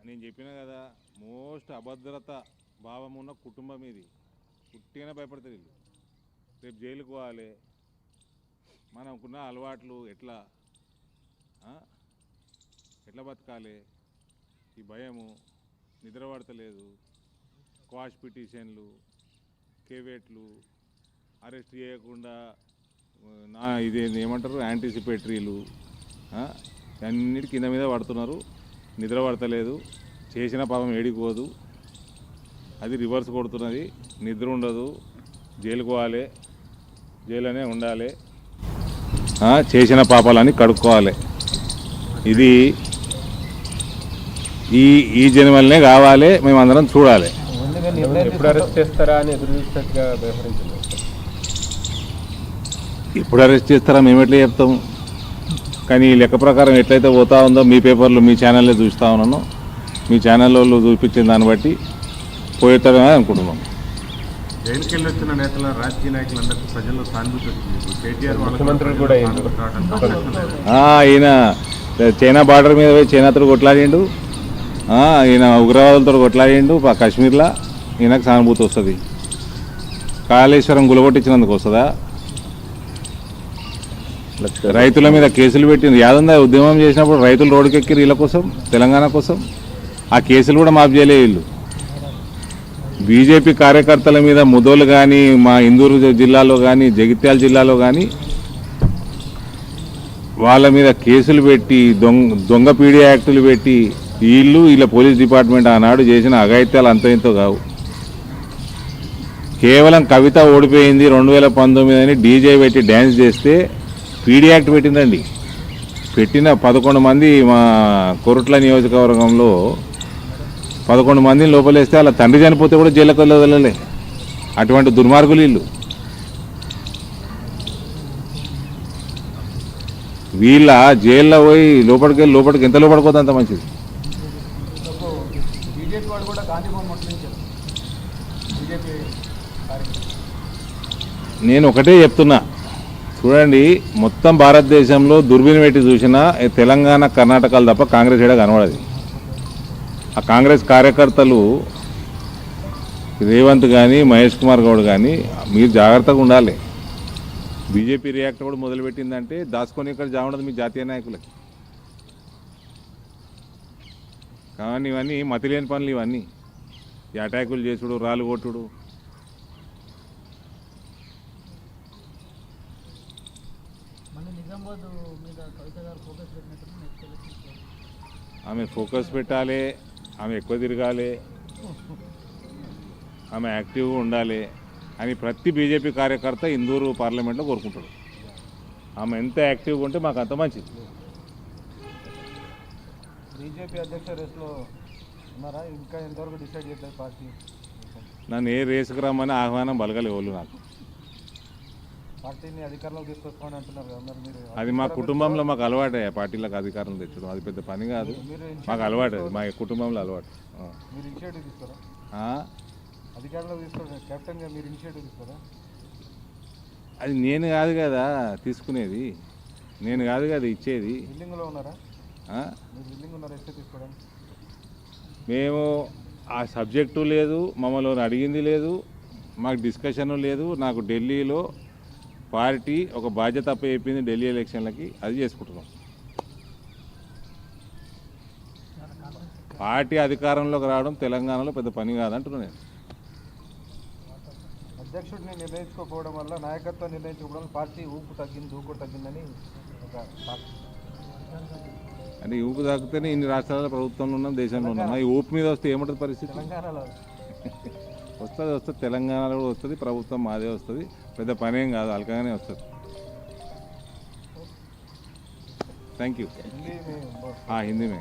నేను చెప్పినా కదా, మోస్ట్ అభద్రత భావం ఉన్న కుటుంబం ఇది. పుట్టిగానే భయపడతారు వీళ్ళు. రేపు జైలుకు పోవాలి. మనకున్న అలవాట్లు ఎట్లా ఎట్లా బతకాలి, ఈ భయము, నిద్ర పడతలేదు, క్వాష్ పిటిషన్లు, కేవేట్లు, అరెస్ట్ చేయకుండా ఇది ఏమంటారు యాంటిసిపేటరీలు, అన్నిటి కింద మీద పడుతున్నారు. నిద్ర పడతలేదు, చేసిన పాపం ఏడిపోదు, అది రివర్స్ కొడుతున్నది. నిద్ర ఉండదు, జైలుకు పోవాలి, జైలునే ఉండాలి, చేసిన పాపాలని కడుక్కోవాలి. ఇది ఈ జన్మలనే కావాలి, మేమందరం చూడాలి. ఎప్పుడు అరెస్ట్ చేస్తారా అని ఎదురు చూసినట్టుగా వ్యవహరించింది. ఎప్పుడు అరెస్ట్ చేస్తారా మేము ఎట్లా చెప్తాం, కానీ లెక్క ప్రకారం ఎట్లయితే పోతా ఉందో మీ పేపర్లు మీ ఛానల్లో చూస్తూ ఉన్నాను. మీ ఛానల్లో చూపించిన దాన్ని బట్టి పోతారని అనుకుంటున్నాం. జైలుకి వెళ్ళి వచ్చిన నేతల రాజకీయ నాయకులందరికీ ప్రజల్లో సానుభూతి వచ్చింది. కేటీఆర్ ముఖ్యమంత్రులు కూడా ఈయన చైనా బార్డర్ మీద పోయి చైనాతో కొట్లాడిండు, ఈయన ఉగ్రవాదులతో కొట్లాడిండు కాశ్మీర్లో. ఈయనకు సానుభూతి వస్తుంది. కాళేశ్వరం గులగొట్టించినందుకు వస్తుందా? రైతుల మీద కేసులు పెట్టింది యాదందా ఉద్యమం చేసినప్పుడు రైతులు రోడ్డుకెక్కిరు వీళ్ళ కోసం, తెలంగాణ కోసం. ఆ కేసులు కూడా మాఫ్ చేయలే వీళ్ళు. బీజేపీ కార్యకర్తల మీద ముదోలు కానీ, మా ఇందూరు జిల్లాలో కానీ, జగిత్యాల జిల్లాలో కానీ వాళ్ళ మీద కేసులు పెట్టి దొంగ పీడీ యాక్టులు పెట్టి వీళ్ళ పోలీస్ డిపార్ట్మెంట్ ఆనాడు చేసిన అఘాయిత్యాలు అంత ఇంతో కావు. కేవలం కవిత ఓడిపోయింది 2019 అని డీజే పెట్టి డ్యాన్స్ చేస్తే పీడీ యాక్ట్ పెట్టిందండి. పెట్టిన 11 మంది మా కొరుట్ల నియోజకవర్గంలో 11 మందిని లోపలేస్తే అలా తండ్రి చనిపోతే కూడా జైలుకు వదలలే. అటువంటి దుర్మార్గులు వీళ్ళు. వీళ్ళ జైల్లో పోయి లోపలికి ఎంత లోపలిపోతే అంత మంచిది. నేను ఒకటే చెప్తున్నా, చూడండి, మొత్తం భారతదేశంలో దుర్బిని పెట్టి చూసినా తెలంగాణ కర్ణాటకలు తప్ప కాంగ్రెస్ ఏడా కనబడదు. ఆ కాంగ్రెస్ కార్యకర్తలు రేవంత్ కానీ మహేష్ కుమార్ గౌడ్ కానీ మీరు జాగ్రత్తగా ఉండాలి. బీజేపీ రియాక్ట్ కూడా మొదలుపెట్టిందంటే దాచుకొని ఇక్కడ జాఉండదు మీ జాతీయ నాయకులకి. కానీ ఇవన్నీ మతిలేని పనులు, ఇవన్నీ ఈ అటాకులు చేసుడు, రాళ్ళు కొట్టుడు. ఆమె ఫోకస్ పెట్టాలి, ఆమె ఎక్కువ తిరగాలి, ఆమె యాక్టివ్గా ఉండాలి అని ప్రతి బీజేపీ కార్యకర్త ఇందూరు పార్లమెంట్లో కోరుకుంటాడు. ఆమె ఎంత యాక్టివ్గా ఉంటే మాకు అంత మంచిది. బీజేపీ అధ్యక్ష రేసులో ఉన్నారా? ఇంకా ఎంతవరకు డిసైడ్ చేస్తారు పార్టీ? నన్ను ఏ రేసుకు రమ్మని ఆహ్వానం బలగలేవాళ్ళు నాకు. పార్టీని అధికారంలోకి తీసుకొస్తామని అంటున్నారు కదా మీరు? అది మా కుటుంబంలో మాకు అలవాటే, పార్టీలకు అధికారం తెచ్చడం అది పెద్ద పని కాదు, మాకు అలవాటు. అది మా కుటుంబంలో అలవాటు. మీరు ఇనిషియేటివ్ తీస్తారా? అధికారంలో తీసుకోండి, కెప్టెన్గా మీరు ఇనిషియేటివ్ తీస్తారా? అది నేను కాదు కదా తీసుకునేది, నేను కాదు కదా ఇచ్చేది. బిల్డింగ్లో ఉన్నారా? మీరు బిల్డింగ్ ఉన్నారా ఇస్తే తీసుకోవడానికి? మేము ఆ సబ్జెక్టు లేదు, మమ్మల్ని అడిగింది లేదు, మాకు డిస్కషన్ లేదు. నాకు ఢిల్లీలో పార్టీ ఒక బాధ్యత చెప్పింది ఢిల్లీ ఎలక్షన్లకి, అది చేసుకుంటున్నాం. పార్టీ అధికారంలోకి రావడం తెలంగాణలో పెద్ద పని కాదంటున్నాను నేను. అధ్యక్షుడిని నిర్ణయించుకోకపోవడం వల్ల నాయకత్వం నిర్ణయించుకోవడం పార్టీ ఊపు తగ్గింది, దూకుడు తగ్గిందని ఒక అంటే ఊపు తగ్గితేనే ఇన్ని రాష్ట్రాల ప్రభుత్వంలో ఉన్నాం, దేశంలో ఉన్నాం. ఈ ఊపు మీద వస్తే ఏముంటుంది పరిస్థితి? తెలంగాణలో వస్తుంది, తెలంగాణలో కూడా వస్తుంది, ప్రభుత్వం మాదే వస్తుంది, పెద్ద పనేం కాదు, అల్కగానే వస్తుంది. Thank you. హిందీ మే